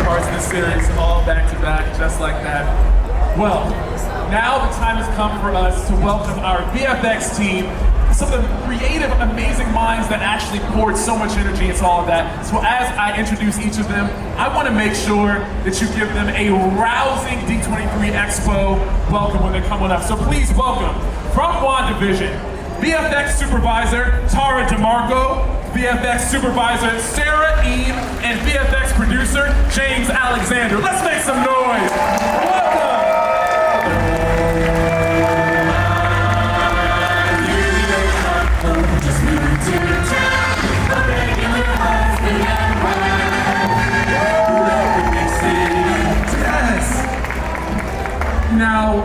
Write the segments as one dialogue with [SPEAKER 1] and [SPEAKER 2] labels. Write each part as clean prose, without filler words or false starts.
[SPEAKER 1] parts of the series all back to back, just like that. Well, now the time has come for us to welcome our VFX team, some of the creative, amazing minds that actually poured so much energy into all of that. So as I introduce each of them, I want to make sure that you give them a rousing D23 Expo welcome when they come on up. So please welcome, from WandaVision, VFX Supervisor Tara DeMarco, VFX Supervisor Sarah Eve, and VFX Producer James Alexander. Let's make some noise. Welcome. Now,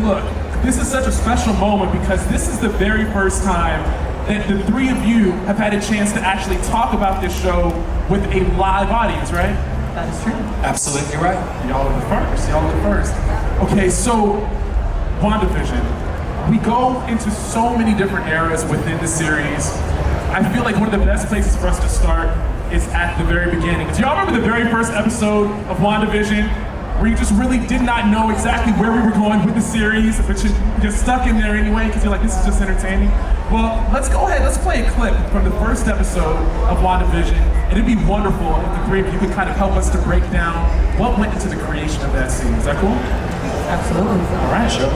[SPEAKER 1] look, this is such a special moment because this is the very first time that the three of you have had a chance to actually talk about this show with a live audience, right?
[SPEAKER 2] That is true.
[SPEAKER 3] Absolutely right.
[SPEAKER 1] Y'all are the first. Y'all are the first. Okay, so WandaVision. We go into so many different eras within the series. I feel like one of the best places for us to start is at the very beginning. Do y'all remember the very first episode of WandaVision where you just really did not know exactly where we were going with the series, but you're stuck in there anyway because you're like, this is just entertaining? Well, let's go ahead, let's play a clip from the first episode of WandaVision, and it'd be wonderful if the three of you could kind of help us to break down what went into the creation of that scene. Is that cool?
[SPEAKER 2] Absolutely.
[SPEAKER 1] All right, sure.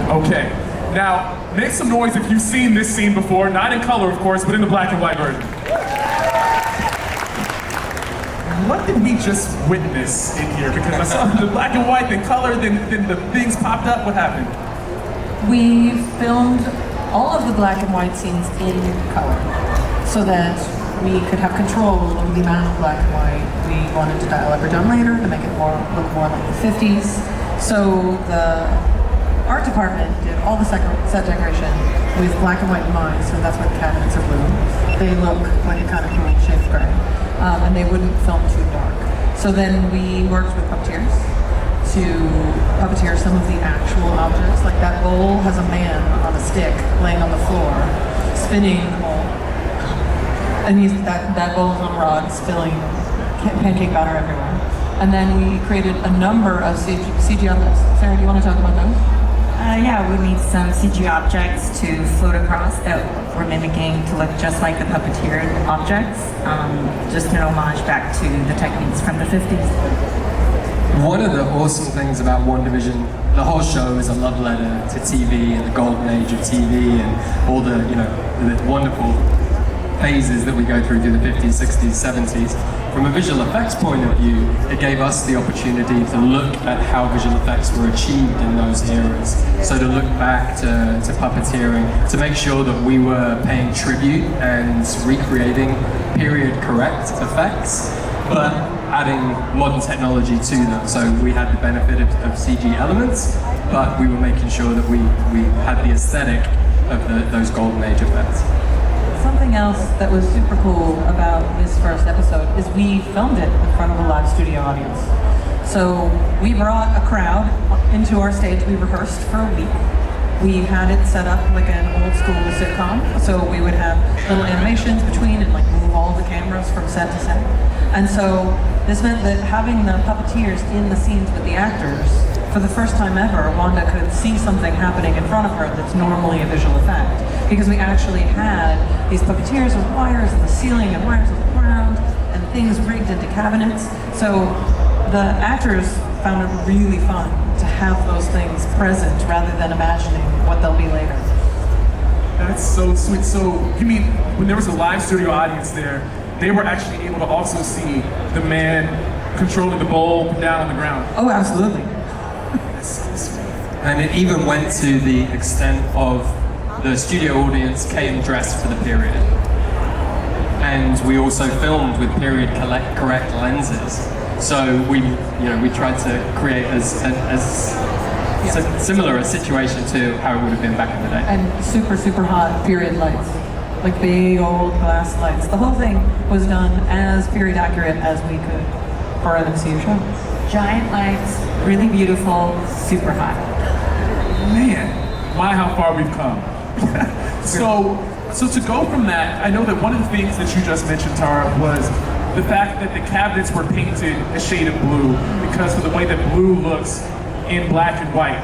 [SPEAKER 1] Okay, now make some noise if you've seen this scene before, not in color of course, but in the black and white version. What did we just witness in here? Because I saw the black and white, then color, then the things popped up. What happened?
[SPEAKER 2] We filmed all of the black and white scenes in color so that we could have control over the amount of black and white we wanted to dial up or down later to make it look more like the 50s. So the art department did all the set decoration with black and white in mind, so that's why the cabinets are blue. They look like a kind of green shade gray, and they wouldn't film too dark. So then we worked with puppeteers to puppeteer some of the actual objects, like that bowl has a man on a stick laying on the floor, spinning the bowl. And that bowl is on a rod, spilling pancake batter everywhere. And then we created a number of CG objects. Sarah, do you want to talk about those?
[SPEAKER 4] Yeah, we made some CG objects to float across that we're mimicking to look just like the puppeteered objects, just an homage back to the techniques from the 50s.
[SPEAKER 3] One of the awesome things about WandaVision, the whole show is a love letter to TV and the golden age of TV and all the, the wonderful phases that we go through the 50s, 60s, 70s. From a visual effects point of view, it gave us the opportunity to look at how visual effects were achieved in those eras. So to look back to puppeteering, to make sure that we were paying tribute and recreating period correct effects, but adding modern technology to them. So we had the benefit of CG elements, but we were making sure that we had the aesthetic of those golden age effects.
[SPEAKER 2] Something else that was super cool about this first episode is we filmed it in front of a live studio audience. So we brought a crowd into our stage. We rehearsed for a week. We had it set up like an old school sitcom. So we would have little animations between and like move all the cameras from set to set. And so this meant that having the puppeteers in the scenes with the actors, for the first time ever, Wanda could see something happening in front of her that's normally a visual effect. Because we actually had these puppeteers with wires in the ceiling and wires on the ground and things rigged into cabinets. So the actors found it really fun to have those things present rather than imagining what they'll be later.
[SPEAKER 1] That's so sweet. So you mean when there was a live studio audience there, they were actually able to also see the man controlling the bowl down on the ground?
[SPEAKER 2] Oh, absolutely.
[SPEAKER 1] That's so sweet.
[SPEAKER 3] And it even went to the extent of the studio audience came dressed for the period. And we also filmed with period correct lenses. So we tried to create as similar a situation to how it would have been back in the day.
[SPEAKER 2] And super, super hot period lights. Like big old glass lights. The whole thing was done as period accurate as we could for an MCU show.
[SPEAKER 4] Giant lights, really beautiful, super hot.
[SPEAKER 1] My, how far we've come. So to go from that, I know that one of the things that you just mentioned, Tara, was the fact that the cabinets were painted a shade of blue because of the way that blue looks in black and white.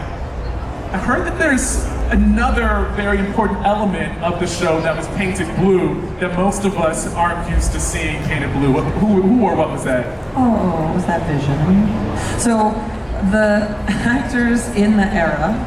[SPEAKER 1] I heard that there's another very important element of the show that was painted blue that most of us aren't used to seeing painted blue. Who or what was that?
[SPEAKER 2] Oh, was that Vision? So the actors in the era,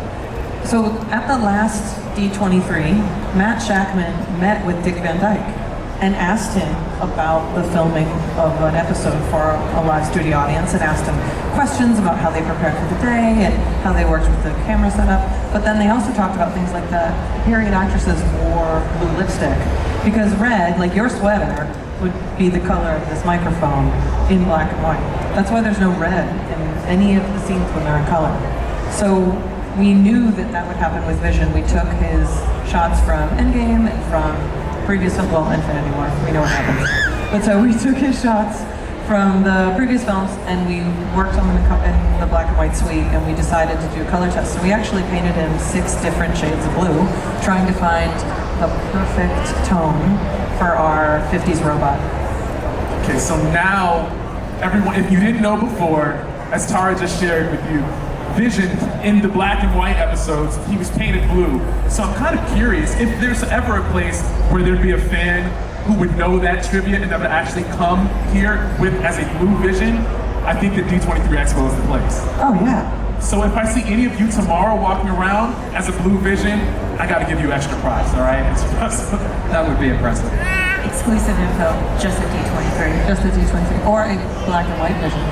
[SPEAKER 2] so at the last D23, Matt Shackman met with Dick Van Dyke and asked him about the filming of an episode for a live studio audience, and asked him questions about how they prepared for the day and how they worked with the camera setup. But then they also talked about things like the period actresses wore blue lipstick because red, like your sweater, would be the color of this microphone in black and white. That's why there's no red in any of the scenes when they're in color. So we knew that that would happen with Vision. We took his shots from Endgame and from previous, well, Infinity War, we know what happens. But so we took his shots from the previous films and we worked on them in the black and white suite, and we decided to do a color test. So we actually painted him 6 different shades of blue, trying to find the perfect tone for our 50s robot.
[SPEAKER 1] Okay, so now, everyone, if you didn't know before, as Tara just shared with you, Vision in the black and white episodes, he was painted blue. So I'm kind of curious if there's ever a place where there'd be a fan who would know that trivia and that would actually come here with as a blue Vision. I think that D23 Expo is the place.
[SPEAKER 2] Oh yeah.
[SPEAKER 1] So if I see any of you tomorrow walking around as a blue Vision, I gotta give you extra props, all right?
[SPEAKER 3] That would be impressive.
[SPEAKER 4] Exclusive info, just at D23.
[SPEAKER 2] Just the D23, or a black and white Vision.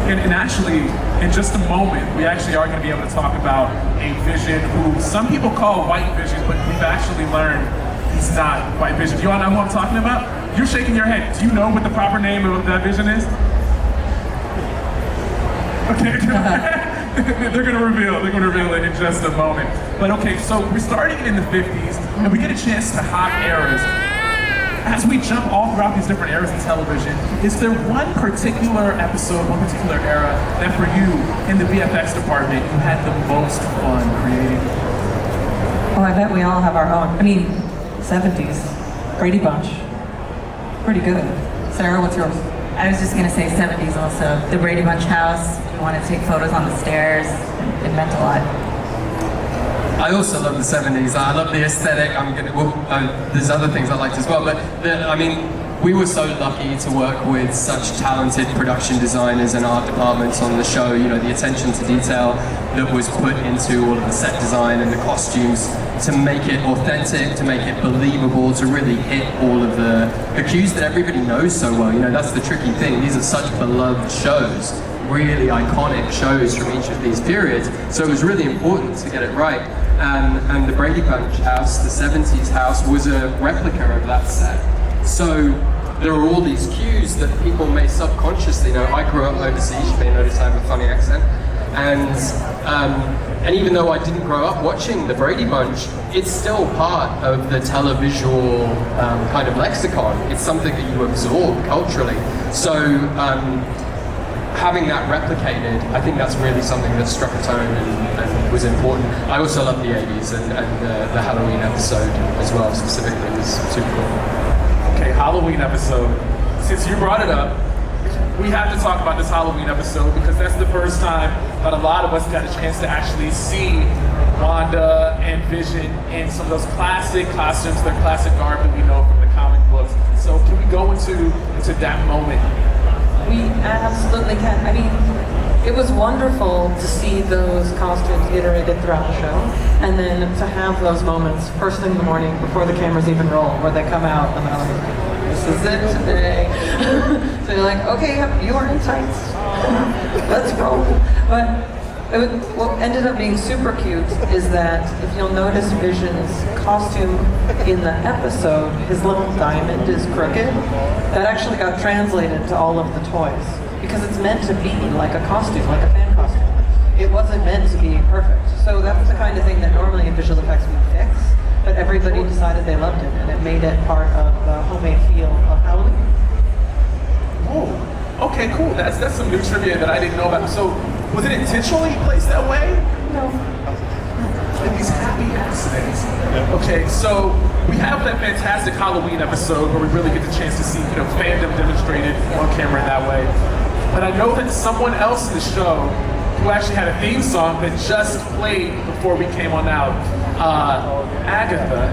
[SPEAKER 1] And actually, in just a moment, we actually are going to be able to talk about a Vision who some people call White Vision, but we've actually learned he's not White Vision. You all know who I'm talking about? You're shaking your head. Do you know what the proper name of that Vision is? Okay, they're going to reveal it in just a moment. But okay, so we're starting in the 50s, and we get a chance to hop eras. As we jump all throughout these different eras in television, is there one particular episode, one particular era that for you in the VFX department you had the most fun creating?
[SPEAKER 2] Oh, I bet we all have our own. I mean, 70s, Brady Bunch. Pretty good. Sarah, what's yours?
[SPEAKER 4] I was just gonna say 70s also. The Brady Bunch house, we wanted to take photos on the stairs. It meant a lot.
[SPEAKER 3] I also love the 70s. I love the aesthetic. There's other things I liked as well, but we were so lucky to work with such talented production designers and art departments on the show. You know, the attention to detail that was put into all of the set design and the costumes to make it authentic, to make it believable, to really hit all of the cues that everybody knows so well. You know, that's the tricky thing. These are such beloved shows, really iconic shows from each of these periods. So it was really important to get it right. And the Brady Bunch house, the 70s house, was a replica of that set. So there are all these cues that people may subconsciously know. I grew up overseas, you may notice I have a funny accent. And even though I didn't grow up watching the Brady Bunch, it's still part of the televisual kind of lexicon. It's something that you absorb culturally. So having that replicated, I think that's really something that struck a tone and was important. I also love the 80s and the Halloween episode as well, specifically, was super cool.
[SPEAKER 1] Okay, Halloween episode. Since you brought it up, we have to talk about this Halloween episode because that's the first time that a lot of us got a chance to actually see Wanda and Vision in some of those classic costumes, their classic garb that we know from the comic books. So can we go into that moment?
[SPEAKER 2] We absolutely can. I mean, it was wonderful to see those costumes iterated throughout the show, and then to have those moments first thing in the morning before the cameras even roll, where they come out and they're like, this is it today. So you're like, okay, yep, you are in tights. Let's roll. But what ended up being super cute is that if you'll notice Vision's costume in the episode, his little diamond is crooked. That actually got translated to all of the toys because it's meant to be like a costume, like a fan costume. It wasn't meant to be perfect. So that's the kind of thing that normally in visual effects we fix, but everybody decided they loved it and it made it part of the homemade feel of Halloween.
[SPEAKER 1] Oh, okay, cool. That's some new trivia that I didn't know about. So was it intentionally placed that way?
[SPEAKER 2] No.
[SPEAKER 1] So we have that fantastic Halloween episode where we really get the chance to see, fandom demonstrated on camera in that way. But I know that someone else in the show who actually had a theme song that just played before we came on out, Agatha,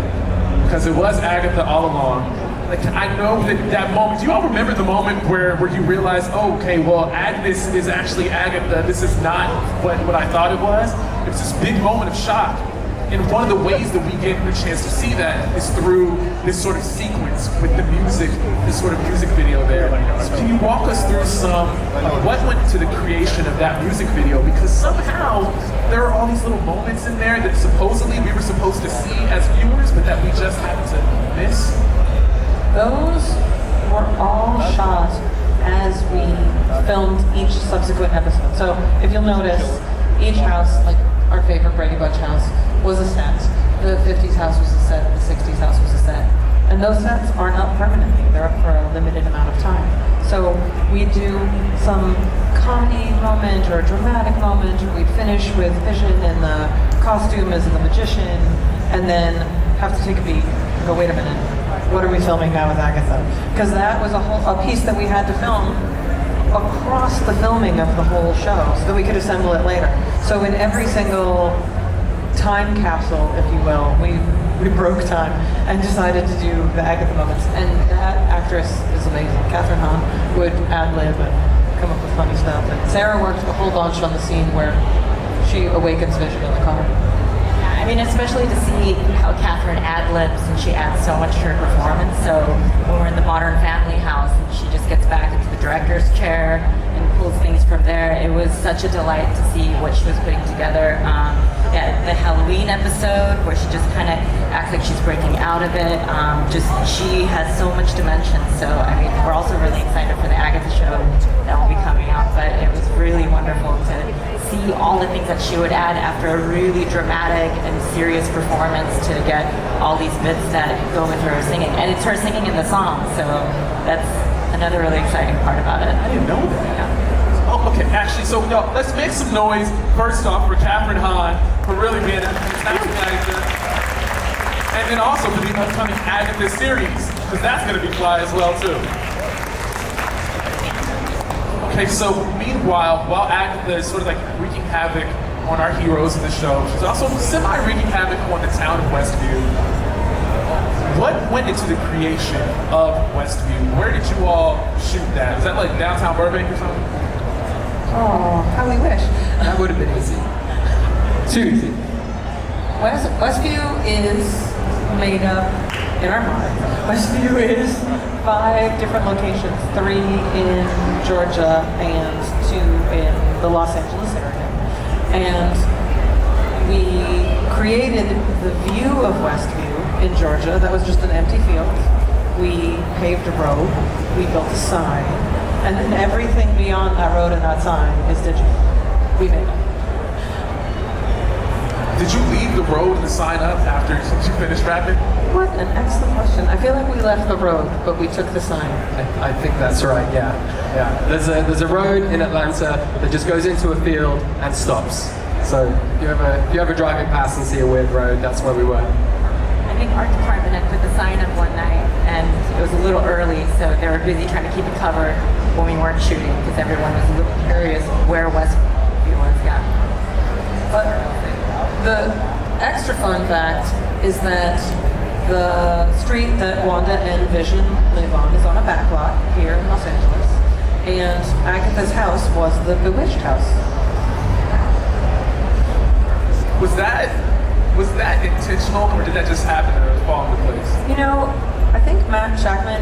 [SPEAKER 1] because it was Agatha all along. Like, I know that moment, do you all remember the moment where you realize, oh, okay, well, Agnes is actually Agatha, this is not what I thought it was? It was this big moment of shock. And one of the ways that we get the chance to see that is through this sort of sequence with the music, this sort of music video there. So can you walk us through what went into the creation of that music video? Because somehow there are all these little moments in there that supposedly we were supposed to see as viewers, but that we just happened to miss.
[SPEAKER 2] Those were all shot as we filmed each subsequent episode. So if you'll notice, each house, like our favorite Brady Bunch house, was a set. The 50s house was a set, the 60s house was a set. And those sets aren't up permanently, they're up for a limited amount of time. So we do some comedy moment or a dramatic moment, or we'd finish with Vision in the costume as the magician, and then have to take a beat and go, wait a minute, what are we filming now with Agatha? Because that was a piece that we had to film across the filming of the whole show so that we could assemble it later. So in every single time capsule, if you will, we broke time and decided to do the Agatha moments. And that actress is amazing. Catherine Hahn would ad-lib and come up with funny stuff. And Sarah worked a whole bunch on the scene where she awakens Vision in the car.
[SPEAKER 4] I mean, especially to see how Catherine ad-libs and she adds so much to her performance. So when we're in the Modern Family house and she just gets back into the director's chair and pulls things from there, it was such a delight to see what she was putting together. The Halloween episode where she just kind of acts like she's breaking out of it. She has so much dimension. So, I mean, we're also really excited for the Agatha show that will be coming out. But it was really wonderful to see all the things that she would add after a really dramatic and serious performance to get all these bits that go with her singing. And it's her singing in the song, so that's another really exciting part about it.
[SPEAKER 1] I didn't know that.
[SPEAKER 4] Yeah.
[SPEAKER 1] Oh, okay, actually, so let's make some noise, first off, for Catherine Hahn, for really being a fantastic actor. And then also for the upcoming Agatha series, because that's going to be fly as well, too. Okay, so meanwhile, while Agatha is sort of like wreaking havoc on our heroes in the show, she's also semi-wreaking havoc on the town of Westview. What went into the creation of Westview? Where did you all shoot that? Was that like downtown Burbank or something?
[SPEAKER 2] Oh, how we wish.
[SPEAKER 3] That would have been easy. Too easy.
[SPEAKER 2] Westview is made up, in our mind, Westview is 5 different locations, 3 in Georgia and 2 in the Los Angeles area. And we created the view of Westview in Georgia. That was just an empty field. We paved a road, we built a sign, and then everything beyond that road and that sign is digital. We made it.
[SPEAKER 1] Did you leave the road and the sign up after you finished rapping?
[SPEAKER 2] What an excellent question. I feel like we left the road, but we took the sign.
[SPEAKER 3] I think that's right, yeah. There's a road in Atlanta that just goes into a field and stops. So if you ever driving past and see a weird road, that's where we were.
[SPEAKER 4] I think art department had put the sign up one night and it was a little early, so they were busy trying to keep it covered when we weren't shooting because everyone was a little curious where Westview was, yeah.
[SPEAKER 2] But the extra fun fact is that the street that Wanda and Vision live on is on a back lot here in Los Angeles, and Agatha's house was the Bewitched house.
[SPEAKER 1] Was that intentional, or did that just happen to fall into place?
[SPEAKER 2] You know, I think Matt Shackman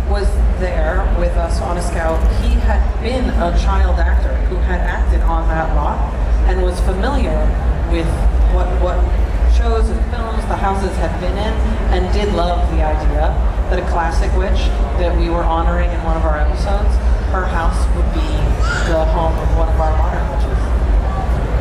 [SPEAKER 2] was there with us on a scout. He had been a child actor who had acted on that lot and was familiar with what shows and films the houses had been in, and did love the idea that a classic witch that we were honoring in one of our episodes, her house would be the home of one of our modern witches.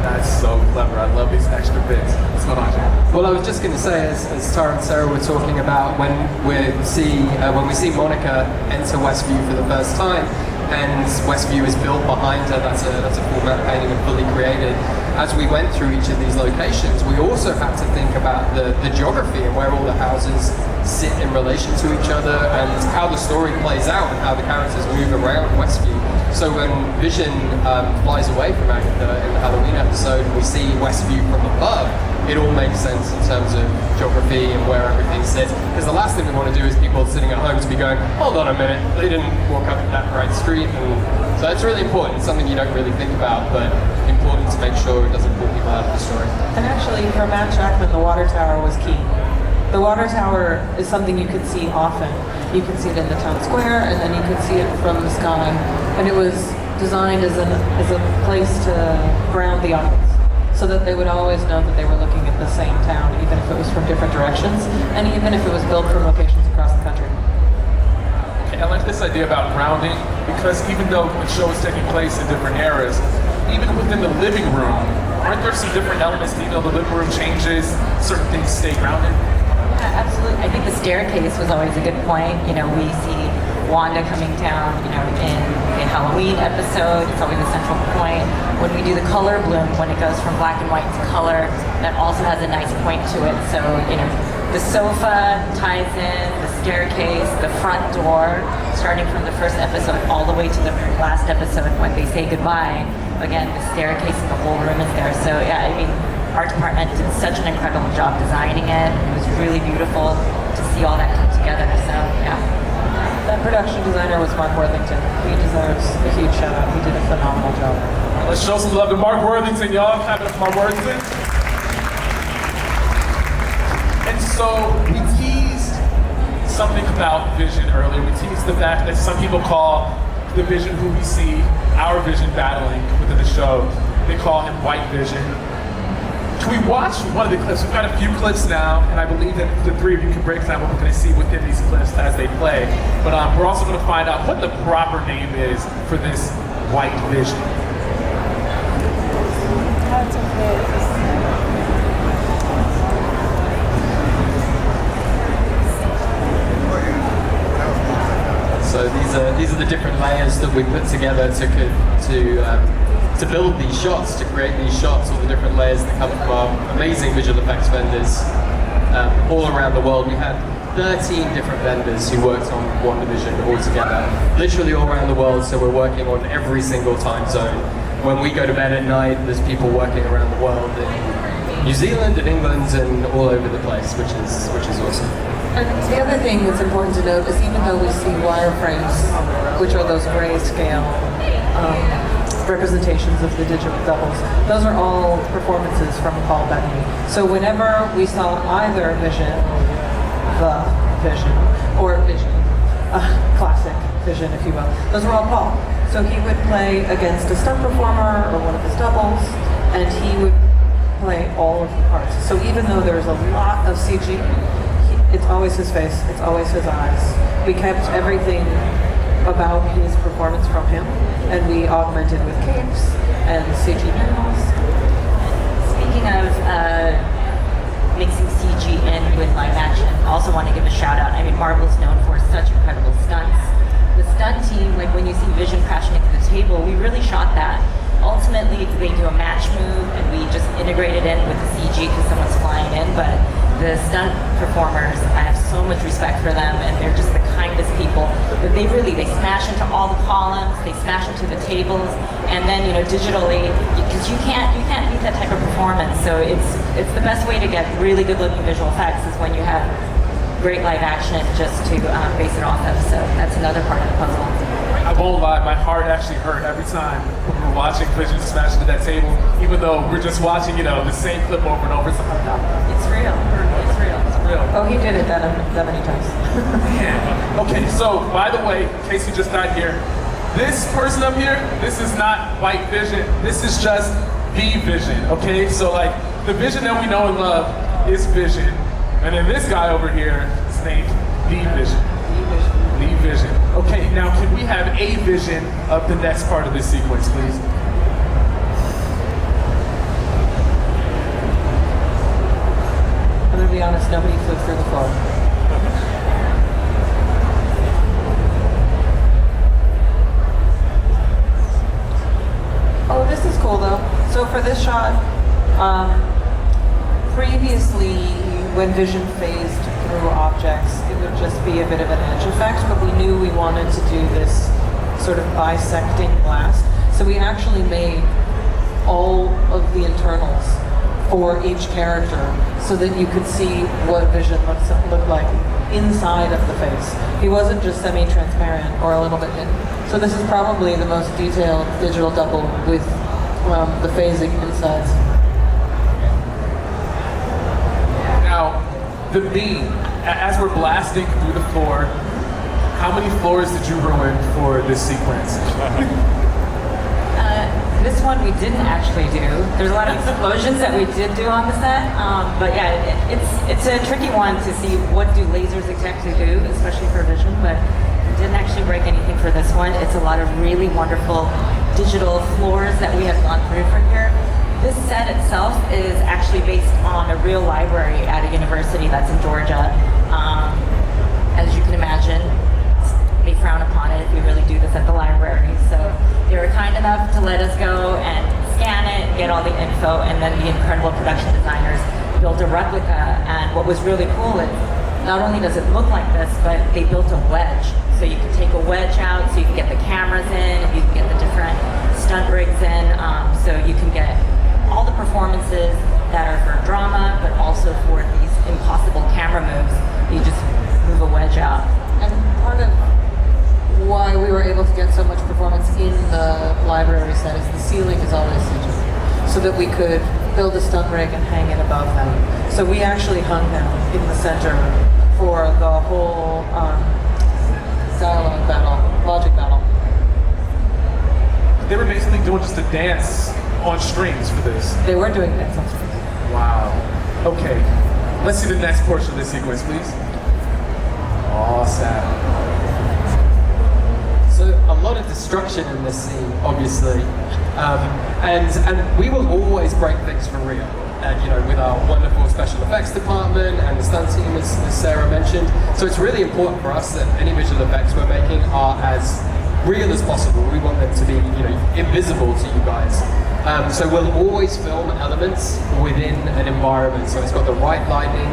[SPEAKER 1] That's so clever. I love these extra bits. What's going on, Jay?
[SPEAKER 3] Well, I was just going to say, as Tara and Sarah were talking about when we see Monica enter Westview for the first time, and Westview is built behind her. That's a full matte painting and fully created. As we went through each of these locations, we also had to think about the geography and where all the houses sit in relation to each other and how the story plays out and how the characters move around Westview. So when Vision flies away from Agatha in the Halloween episode and we see Westview from above, it all makes sense in terms of geography and where everything sits. Because the last thing we want to do is people sitting at home to be going, hold on a minute, they didn't walk up that right street. And so it's really important. It's something you don't really think about, but important to make sure it doesn't pull people out of the story.
[SPEAKER 2] And actually, for Matt Jackman, the water tower was key. The water tower is something you could see often. You can see it in the town square, and then you can see it from the sky. And it was designed as a place to ground the audience, so that they would always know that they were looking at the same town, even if it was from different directions, and even if it was built from locations across the country.
[SPEAKER 1] Okay, I like this idea about grounding, because even though the show is taking place in different eras, even within the living room, aren't there some different elements? You know, the living room changes, certain things stay grounded.
[SPEAKER 4] Yeah, absolutely. I think the staircase was always a good point. You know, we see Wanda coming down, you know, in the Halloween episode. It's always a central point. When we do the color bloom, when it goes from black and white to color, that also has a nice point to it. So, you know, the sofa ties in, the staircase, the front door, starting from the first episode all the way to the last episode when they say goodbye. Again, the staircase and the whole room is there. So yeah, I mean, our department did such an incredible job designing it. It was really beautiful to see all that come together. So yeah.
[SPEAKER 2] That production designer was Mark Worthington. He deserves a huge shout out. He did a phenomenal job.
[SPEAKER 1] Let's show some love to Mark Worthington, y'all. Clap it up for Mark Worthington. And so we teased something about Vision earlier. We teased the fact that some people call the Vision who we see, our Vision battling within the show, they call him White Vision. Can we watch one of the clips? We've got a few clips now, and I believe that the three of you can break down what we're going to see within these clips as they play. But we're also going to find out what the proper name is for this White Vision.
[SPEAKER 3] So these are the different layers that we put together to build these shots, to create these shots, all the different layers that come from our amazing visual effects vendors all around the world. We had 13 different vendors who worked on WandaVision all together, literally all around the world, so we're working on every single time zone. When we go to bed at night, there's people working around the world in New Zealand and England and all over the place, which is awesome.
[SPEAKER 2] And the other thing that's important to note is even though we see wireframes, which are those grayscale representations of the digital doubles, those are all performances from Paul Bettany. So whenever we saw either Vision, the Vision, or Vision, classic Vision, if you will, those were all Paul. So he would play against a stunt performer or one of his doubles, and he would play all of the parts. So even though there's a lot of CG, it's always his face, it's always his eyes. We kept everything about his performance from him, and we augmented with capes and CG panels.
[SPEAKER 4] Speaking of mixing CG in with live action, also want to give a shout out. I mean, Marvel's known for such incredible stunts. The stunt team, like when you see Vision crashing into the table, we really shot that. Ultimately, they do a match move, and we just integrate it in with the CG because someone's flying in, but the stunt performers, I have so much respect for them, and they're just the kindest people. But they smash into all the columns, they smash into the tables, and then, you know, digitally, because you can't beat that type of performance. So it's the best way to get really good looking visual effects is when you have great live action just to base it off of. So that's another part of the puzzle.
[SPEAKER 1] I won't lie, my heart actually hurt every time when we're watching Vision smash into that table, even though we're just watching, you know, the same clip over and over.
[SPEAKER 4] It's real. It's real.
[SPEAKER 1] It's real.
[SPEAKER 2] Oh, he did it that many times.
[SPEAKER 1] Man. Okay, so by the way, in case you just got here, this person up here, this is not White Vision. This is just the Vision, okay? So like, the Vision that we know and love is Vision. And then this guy over here is named The Vision. The Vision. Okay, now can we have a vision of the next part of this sequence, please?
[SPEAKER 2] I'm gonna be honest, nobody flew through the floor. Previously, when vision phased through objects, it would just be a bit of an edge effect, but we knew we wanted to do this sort of bisecting blast. So we actually made all of the internals for each character so that you could see what vision looked like inside of the face. He wasn't just semi-transparent or a little bit in. So this is probably the most detailed digital double with the phasing insides.
[SPEAKER 1] Now, the beam, as we're blasting through the floor, how many floors did you ruin for this sequence?
[SPEAKER 4] This one we didn't actually do. There's a lot of explosions that we did do on the set, but yeah, it's a tricky one to see what do lasers exactly do, especially for vision, but we didn't actually break anything for this one. It's a lot of really wonderful digital floors that we have gone through for here. This set itself is actually based on a real library at a university that's in Georgia. As you can imagine, they frown upon it if we really do this at the library. So they were kind enough to let us go and scan it, get all the info, and then the incredible production designers built a replica. And what was really cool is not only does it look like this, but they built a wedge. So you can take a wedge out, so you can get the cameras in, you can get the different stunt rigs in, so you can get all the performances that are for drama, but also for these impossible camera moves. You just move a wedge out.
[SPEAKER 2] And part of why we were able to get so much performance in the library set is the ceiling is always digital, so that we could build a stunt rig and hang it above them. So we actually hung them in the center for the whole dialogue battle, logic battle.
[SPEAKER 1] They were basically doing just a dance on strings for this.
[SPEAKER 2] They were doing that on strings.
[SPEAKER 1] Wow. Okay, let's see the next portion of this sequence, please. Awesome.
[SPEAKER 3] So a lot of destruction in this scene, obviously, and we will always break things for real. And with our wonderful special effects department and the stunt team, as Sarah mentioned. So it's really important for us that any visual effects we're making are as real as possible. We want them to be, invisible to you guys. So we'll always film elements within an environment. So it's got the right lighting,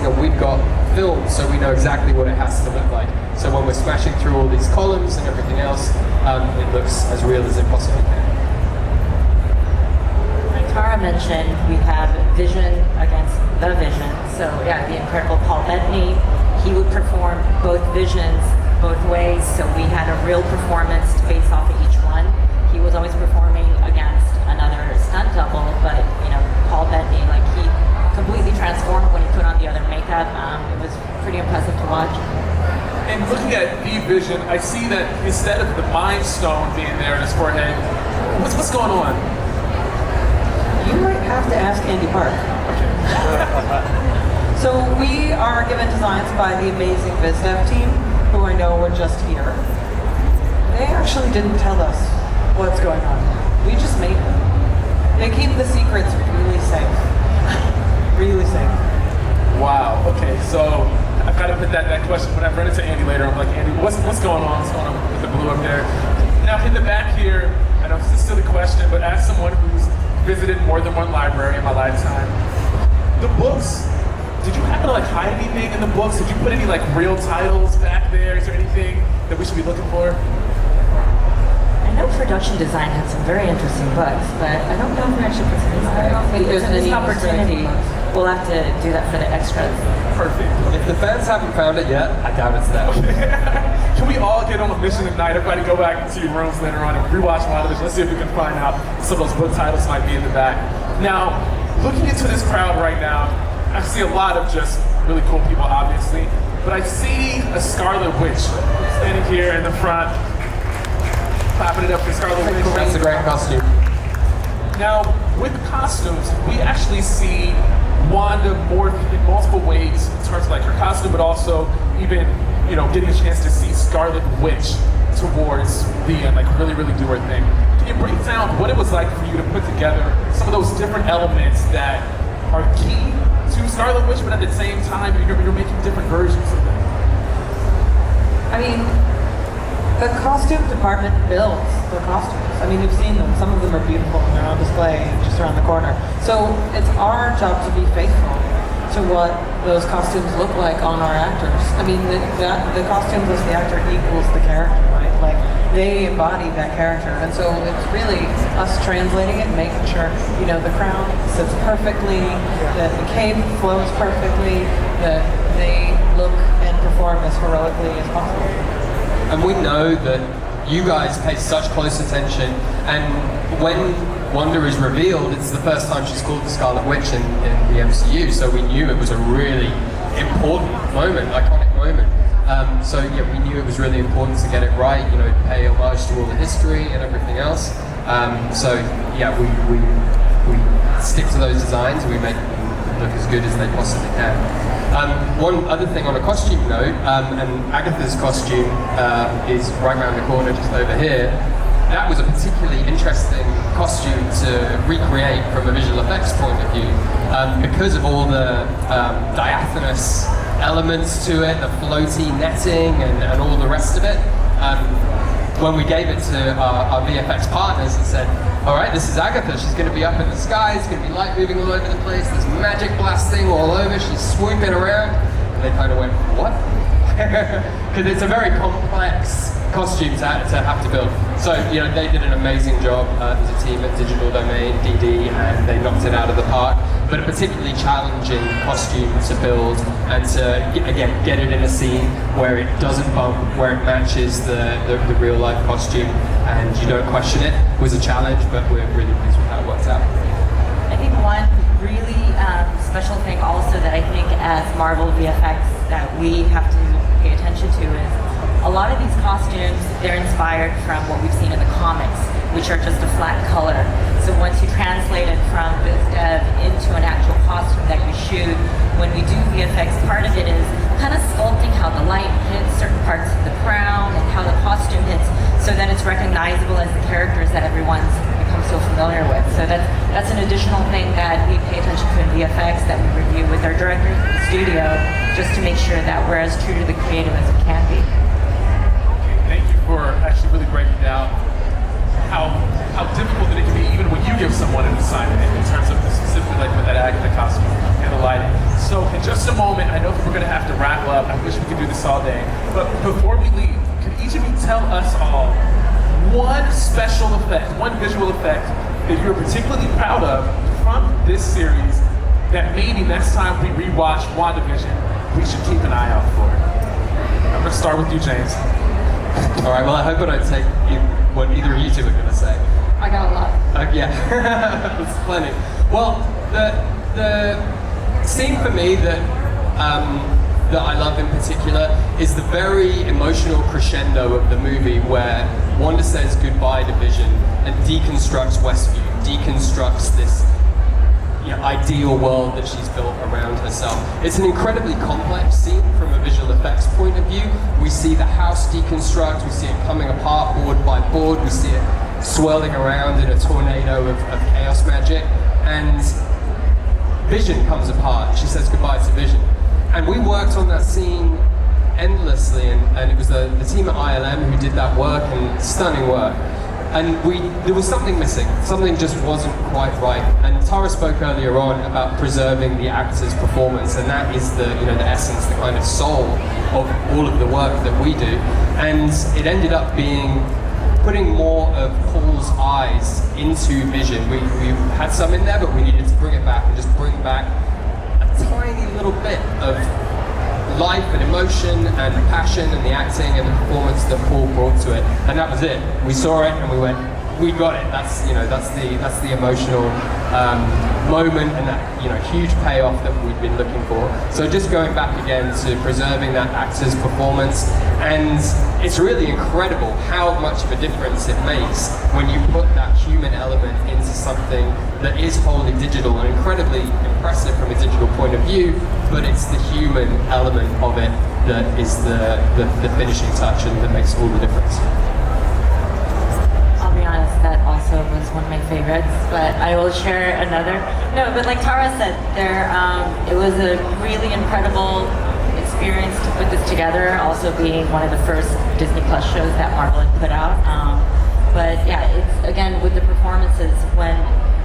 [SPEAKER 3] and we've got film, so we know exactly what it has to look like. So when we're smashing through all these columns and everything else, it looks as real as it possibly can.
[SPEAKER 4] Like Tara mentioned, we have vision against the vision. So yeah, the incredible Paul Bettany, he would perform both visions both ways. So we had a real performance to base off of each one. He was always performing against another stunt double, but Paul Bettany, he completely transformed when he put on the other makeup. It was pretty impressive to watch.
[SPEAKER 1] And looking at V-Vision, I see that instead of the Mind Stone being there in his forehead, what's going on?
[SPEAKER 2] You might have to ask Andy Park. So we are given designs by the amazing VizDev team, who I know were just here. They actually didn't tell us what's going on. We just made them. They keep the secrets really safe. Really safe.
[SPEAKER 1] Wow, okay, so I've got to put that question, when I run into Andy later, I'm like, Andy, what's going on? What's going on with the blue up there? Now in the back here, I know this is still a question, but as someone who's visited more than one library in my lifetime, the books, did you happen to hide anything in the books? Did you put any real titles back there? Is there anything that we should be looking for?
[SPEAKER 4] I know production design had some very interesting books, but I don't know if we actually put some in there.
[SPEAKER 2] I don't think there's
[SPEAKER 4] It's a missed
[SPEAKER 2] any
[SPEAKER 4] opportunity. We'll have to do that for the extras.
[SPEAKER 1] Perfect.
[SPEAKER 3] If the fans haven't found it yet, I doubt it's there.
[SPEAKER 1] Can we all get on a mission tonight? Everybody go back into your rooms later on and rewatch WandaVision. Let's see if we can find out some of those book titles might be in the back. Now, looking into this crowd right now, I see a lot of just really cool people, obviously, but I see a Scarlet Witch standing here in the front, clapping it up for Scarlet Witch.
[SPEAKER 3] That's a great costume.
[SPEAKER 1] Now, with costumes, we actually see Wanda morph in multiple ways in terms of her costume, but also even, getting a chance to see Scarlet Witch towards the end, really, really do her thing. Can you break down what it was like for you to put together some of those different elements that are key to Scarlet Witch, but at the same time, you're making different versions of them?
[SPEAKER 2] I mean, the costume department builds the costumes.
[SPEAKER 5] I mean, you've seen them. Some of them are beautiful and they're on display just around the corner. So it's our job to be faithful to what those costumes look like on our actors. I mean, the costume plus the actor equals the character, right? Like, they embody that character. And so it's really us translating it, making sure, you know, the crown sits perfectly, that the cape flows perfectly, that they look and perform as heroically as possible.
[SPEAKER 3] And we know that you guys pay such close attention, and when Wanda is revealed, it's the first time she's called the Scarlet Witch in the MCU, so we knew it was a really important moment, iconic moment. So yeah, we knew it was really important to get it right, you know, pay homage to all the history and everything else. So yeah, we stick to those designs, we make them look as good as they possibly can. One other thing on a costume note, and Agatha's costume is right around the corner just over here. That was a particularly interesting costume to recreate from a visual effects point of view, because of all the diaphanous elements to it, the floaty netting and all the rest of it. When we gave it to our VFX partners and said, all right, this is Agatha, she's going to be up in the sky, it's going to be light moving all over the place, there's magic blasting all over, she's swooping around, and they kind of went, what? Because it's a very complex costume to have to build. So, you know, they did an amazing job. There's a team at Digital Domain, DD, and they knocked it out of the park. But a particularly challenging costume to build and to, again, get it in a scene where it doesn't bump, where it matches the real life costume, and you don't question it, was a challenge, but we're really pleased with how it worked out.
[SPEAKER 4] I think one really special thing also that I think as Marvel VFX that we have to pay attention to is a lot of these costumes, they're inspired from what we've seen in the comics, which are just a flat color. So once you translate it from biz dev into an actual costume that you shoot, when we do VFX, part of it is kind of sculpting how the light hits certain parts of the crown and how the costume hits so that it's recognizable as the characters that everyone's become so familiar with. So that's an additional thing that we pay attention to in VFX that we review with our directors in the studio, just to make sure that we're as true to the creative as it can be.
[SPEAKER 1] Thank you for actually really breaking down how difficult that it can be even when you give someone an assignment in terms of specifically like with that Agatha costume and the lighting. So in just a moment, I know that we're going to have to wrap up. I wish we could do this all day. But before we leave, could each of you tell us all one special effect, one visual effect that you're particularly proud of from this series that maybe next time we rewatch WandaVision, we should keep an eye out for? I'm going to start with you, James.
[SPEAKER 3] All right, well, I hope I don't take what either of you two are going to say.
[SPEAKER 5] I got a lot.
[SPEAKER 3] Yeah, that's plenty. Well, the scene for me that I love in particular is the very emotional crescendo of the movie where Wanda says goodbye to Vision and deconstructs Westview, deconstructs this ideal world that she's built around herself. It's an incredibly complex scene from a visual effects point of view. We see the house deconstruct, we see it coming apart board by board, we see it swirling around in a tornado of chaos magic, and Vision comes apart. She says goodbye to Vision. And we worked on that scene endlessly, and it was the team at ILM who did that work, and stunning work. And there was something missing. Something just wasn't quite right. And Tara spoke earlier on about preserving the actor's performance, and that is the essence, the kind of soul of all of the work that we do. And it ended up being putting more of Paul's eyes into Vision. We had some in there, but we needed to bring it back and just bring back a tiny little bit of life and emotion and passion and the acting and the performance that Paul brought to it, and that was it. We saw it and we went, we got it. That's the emotional moment and that huge payoff that we've been looking for. So just going back again to preserving that actor's performance, and it's really incredible how much of a difference it makes when you put that human element into something that is wholly digital and incredibly impressive from a digital point of view, but it's the human element of it that is the finishing touch and that makes all the difference.
[SPEAKER 4] I'll be honest, that also was one of my favorites, but I will share another. No, but like Tara said, it was a really incredible experience to put this together, also being one of the first Disney Plus shows that Marvel had put out. But yeah, it's again with the performances when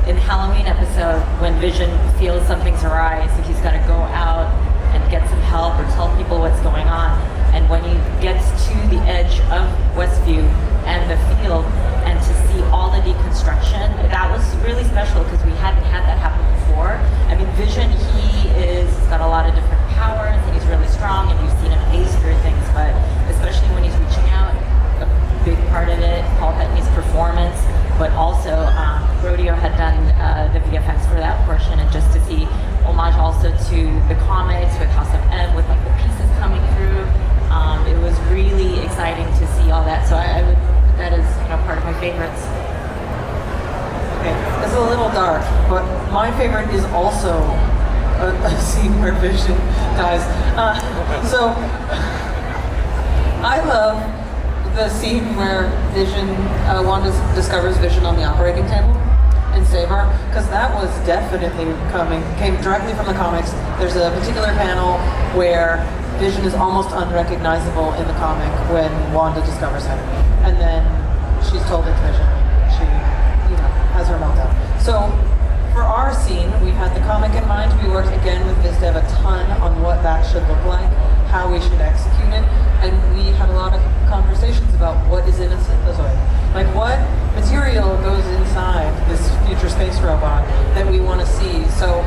[SPEAKER 4] in the Halloween episode when Vision feels something's awry, so he's got to go out and get some help or tell people what's going on. And when he gets to the edge of Westview and the field and to see all the deconstruction, that was really special because we hadn't had that happen before. I mean, Vision, he's got a lot of different powers and he's really strong and you've seen him ace through things, but especially when he's reaching out, a big part of it, Paul Bettany's performance, but also Rodeo had done the VFX for that portion, and just to see homage also to the comics with House of M, with like the pieces coming through, it was really exciting to see all that. So I would put that as part of my favorites.
[SPEAKER 5] Okay, it's a little dark, but my favorite is also a scene where Vision dies. So I love the scene where Wanda discovers Vision on the operating table and save her, because that was definitely came directly from the comics. There's a particular panel where Vision is almost unrecognizable in the comic when Wanda discovers him, and then she's told it's Vision. She, has her meltdown. So for our scene, we had the comic in mind. We worked again with VizDev a ton on what that should look like, how we should execute it, and we had a lot of conversations about what is in a synthezoid. Like what material goes inside this future space robot that we want to see. So,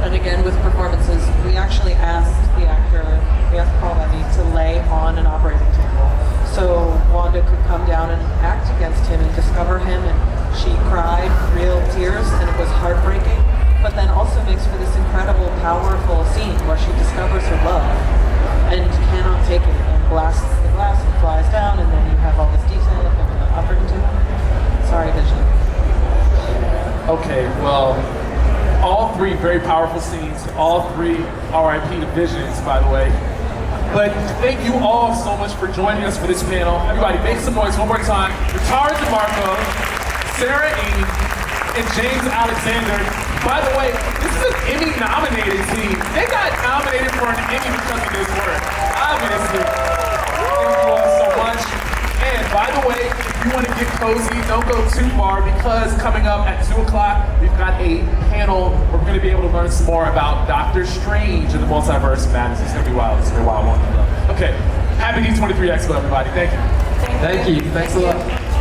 [SPEAKER 5] and again with performances, we actually asked the actor, we asked Paul Bettany to lay on an operating table so Wanda could come down and act against him and discover him, and she cried real tears and it was heartbreaking, but then also makes for this incredible, powerful scene where she discovers her love and cannot take it and blasts the glass and flies down, and then you have all this detail of him in the operating table. Sorry, Vision.
[SPEAKER 1] Okay, well, all three very powerful scenes, all three RIP to Visions, by the way. But thank you all so much for joining us for this panel. Everybody, make some noise one more time for Tara DeMarco, Sarah Amy, and James Alexander. By the way, this is an Emmy-nominated team. They got nominated for an Emmy because of this work, obviously. Thank you all so much. And by the way, if you want to get cozy, don't go too far, because coming up at 2 o'clock, we've got a panel where we're going to be able to learn some more about Doctor Strange and the Multiverse of Madness. It's going to be wild. It's going to be wild. Okay, happy D23 Expo, everybody. Thank you.
[SPEAKER 3] Thank you. Thanks a lot.